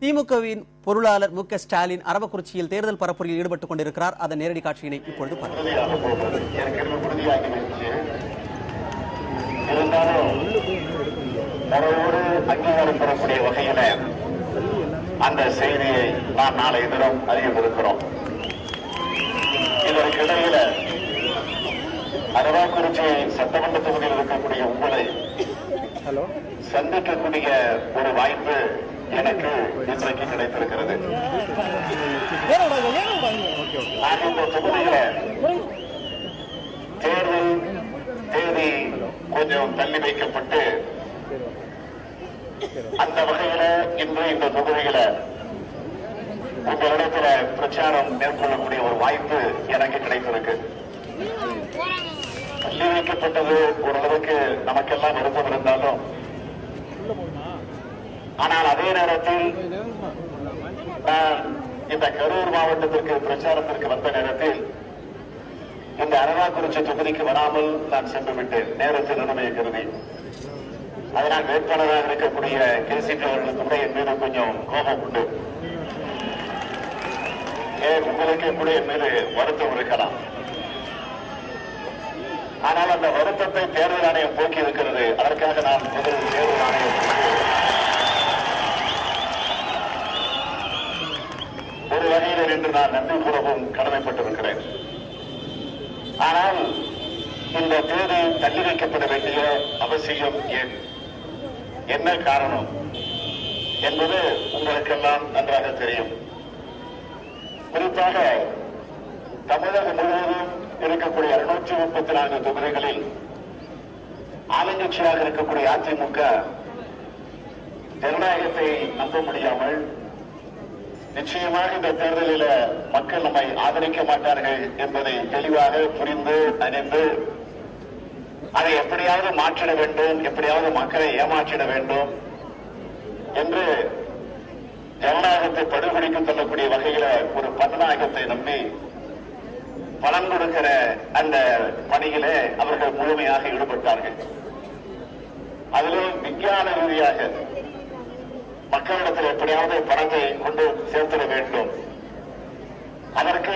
திமுகவின் பொருளாளர் மு க ஸ்டாலின் அரவக்குறிச்சியில் தேர்தல் பரப்புரையில் ஈடுபட்டுக் கொண்டிருக்கிறார். அதன் நேரடி காட்சியினை இப்பொழுது அங்கீகாரம் பெறக்கூடிய வகையில அந்த செய்தியை நாம் நாளை தினம் அறியவிருக்கிறோம். இதற்கிடையில அரவாக்குறிச்சி சட்டமன்ற தொகுதியில் இருக்கக்கூடிய உங்களை சந்திக்கக்கூடிய ஒரு வாய்ப்பு எனக்கு இன்றைக்கு கிடைத்திருக்கிறது. இந்த தொகுதியில தேர்தல் தேதி கொஞ்சம் தள்ளி வைக்கப்பட்டு அந்த வகையில இன்று இந்த தொகுதியில உங்களிடத்துல பிரச்சாரம் மேற்கொள்ளக்கூடிய ஒரு வாய்ப்பு எனக்கு கிடைத்திருக்கு. தள்ளி வைக்கப்பட்டது ஓரளவுக்கு நமக்கெல்லாம் விருப்பம் இருந்தாலும், ஆனால் அதே நேரத்தில் இந்த கரூர் மாவட்டத்திற்கு பிரச்சாரத்திற்கு வந்த நேரத்தில் இந்த அரவாக்குறிச்சி தொகுதிக்கு வராமல் நான் சென்று விட்டேன், நேரத்தில் நிலைமையை கருதி. அதனால் வேட்பாளராக இருக்கக்கூடிய கேசிபி அவர்களுக்கு கூட என் மீது கொஞ்சம் கோபம் உண்டு. உங்களுக்கு கூட என் மீது வருத்தம் இருக்கலாம். ஆனால் அந்த வருத்தத்தை தேர்தல் ஆணையம் போக்கி இருக்கிறது. அதற்காக நான் முதலில் தேர்தல் ஆணையம் ஒரு வகையில் என்று நான் நன்றி கூறவும் கடமைப்பட்டிருக்கிறேன். ஆனால் இந்த தேதி தள்ளி வைக்கப்பட வேண்டிய அவசியம் ஏன், என்ன காரணம் என்பது உங்களுக்கெல்லாம் நன்றாக தெரியும். குறிப்பாக தமிழகம் முழுவதும் இருக்கக்கூடிய 234 தொகுதிகளில் ஆளுங்கட்சியாக இருக்கக்கூடிய அதிமுக ஜனநாயகத்தை நம்ப முடியாமல், நிச்சயமாக இந்த தேர்தலில் மக்கள் நம்மை ஆதரிக்க மாட்டார்கள் என்பதை தெளிவாக புரிந்து அறிந்து அதை எப்படியாவது மாற்றிட வேண்டும், எப்படியாவது மக்களை ஏமாற்றிட வேண்டும் என்று ஜனநாயகத்தை படுகொடிக்கு தள்ளக்கூடிய வகையில ஒரு பணநாயகத்தை நம்பி பணம் கொடுக்கிற அந்த பணியிலே அவர்கள் முழுமையாக ஈடுபட்டார்கள். அதிலும் விஞ்ஞான ரீதியாக மக்களிடத்தில் எப்படியாவது பணத்தை கொண்டு சேர்த்திட வேண்டும். அதற்கு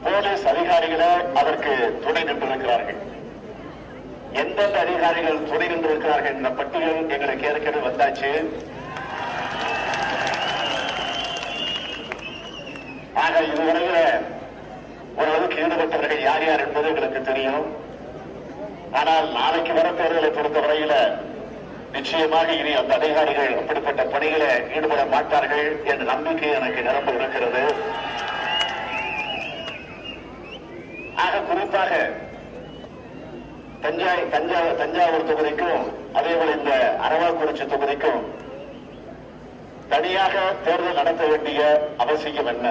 போலீஸ் அதிகாரிகளே அதற்கு துணை நின்றிருக்கிறார்கள். எந்தெந்த அதிகாரிகள் துணை நின்றிருக்கிறார்கள் என்ற பட்டியல் எங்களுக்கு ஏற்கனவே வந்தாச்சு. ஆக இதுவரையில ஓரளவுக்கு ஈடுபட்டவர்கள் யார் யார் என்பது எங்களுக்கு தெரியும். ஆனால் நாளைக்கு வர தேர்தலை பொறுத்தவரையில நிச்சயமாக இனி அந்த அதிகாரிகள் அப்படிப்பட்ட பணிகளை ஈடுபட மாட்டார்கள் என்ற நம்பிக்கை எனக்கு நிரம்ப இருக்கிறது. ஆக குறிப்பாக தஞ்சாவூர் தொகுதிக்கும் அதேபோல இந்த அரவாக்குறிச்சி தொகுதிக்கும் தனியாக தேர்தல் நடத்த வேண்டிய அவசியம் என்ன?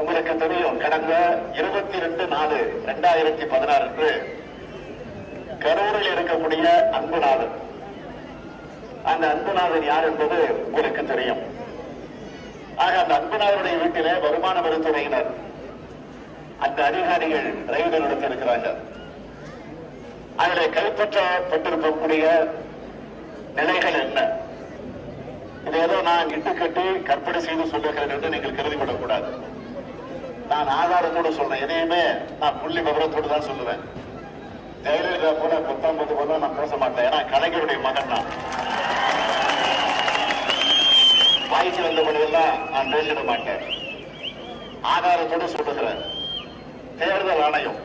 உங்களுக்கு தெரியும், கடந்த 22/4/2016 கரூரில் இருக்கக்கூடிய அன்புநாதன், அந்த அன்புநாதன் யார் என்பது உங்களுக்கு தெரியும். ஆக அந்த அன்புநாதனுடைய வீட்டிலே வருமான வரித்துறையினர் அந்த அதிகாரிகள் ரெய்டு நடத்தியிருக்கிறார்கள். அதில் கைப்பற்றப்பட்டிருக்கக்கூடிய நிலைகள் என்ன? இது ஏதோ நான் இட்டுக்கட்டி கற்பனை செய்து சொல்லுகிறேன் என்று நீங்கள் கருதிவிடக்கூடாது. நான் ஆதாரத்தோடு சொல்றேன். எதையுமே நான் புள்ளி விவரத்தோடு தான் சொல்லுவேன். ஜெயலலிதா போல 19 போல நான் பேச மாட்டேன். ஏன்னா கலைஞருடைய மகன் நான். வாய்ச்சி வந்தபடியெல்லாம் நான் பேசிட மாட்டேன். ஆதாரத்தோடு சொல்லுகிறேன். தேர்தல் ஆணையம்,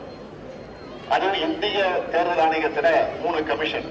அதுவும் இந்திய தேர்தல் ஆணையத்தில 3 கமிஷன்,